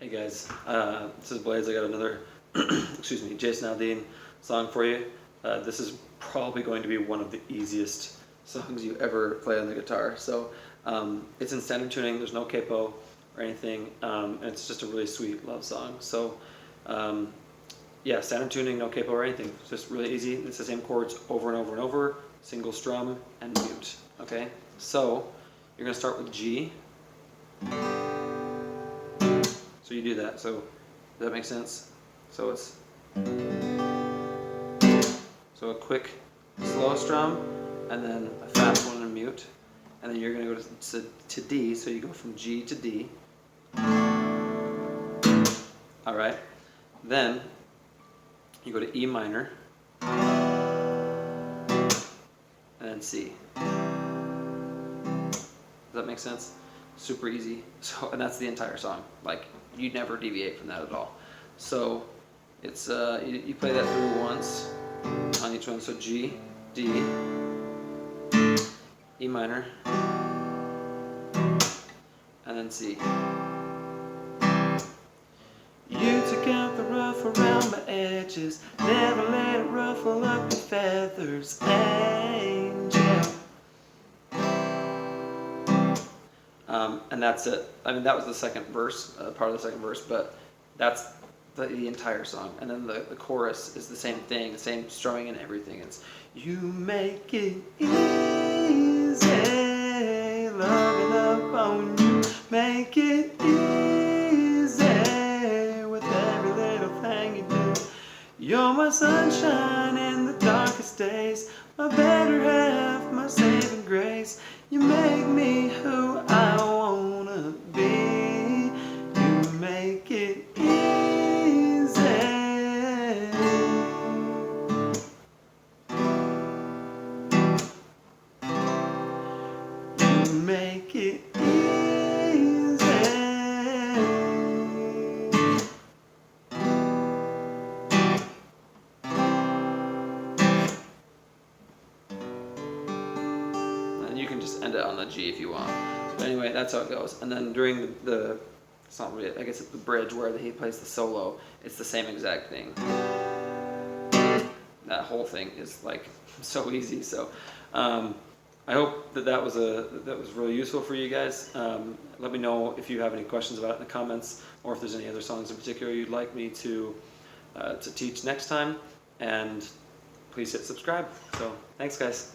Hey guys, this is Blaze. I got another, excuse me, Jason Aldean song for you. This is probably going to be one of the easiest songs you ever play on the guitar. So it's in standard tuning. There's no capo or anything. And it's just a really sweet love song. So yeah, standard tuning, no capo or anything. It's just really easy. It's the same chords over and over and over. Single strum and mute. Okay. So you're gonna start with G. So you do that. So does that make sense? So it's a quick slow strum and then a fast one and mute, and then you're going to go to D. So you go from G to D. All right. Then you go to E minor and then C. Does that make sense? Super easy. So, and that's the entire song. Like, you never deviate from that at all. So it's you play that through once on each one. So G, D, E minor, and then C. You took out the ruff around my edges, never let it ruffle up your feathers, angel. And that's it. I mean, that was the second verse, part of the second verse, but that's the entire song. And then the chorus is the same thing, the same strumming and everything. It's, you make it easy, loving up on you, make it easy with every little thing you do. You're my sunshine in the darkest days, my better half, my saving grace. You make me who I wanna be. You make it easy. You make it easy. And you can just end it on the G if you want. But anyway, that's how it goes. And then during it's not really, I guess it's the bridge where he plays the solo, it's the same exact thing. That whole thing is like so easy. So I hope that was really useful for you guys. Let me know if you have any questions about it in the comments, or if there's any other songs in particular you'd like me to teach next time. And please hit subscribe. So thanks guys.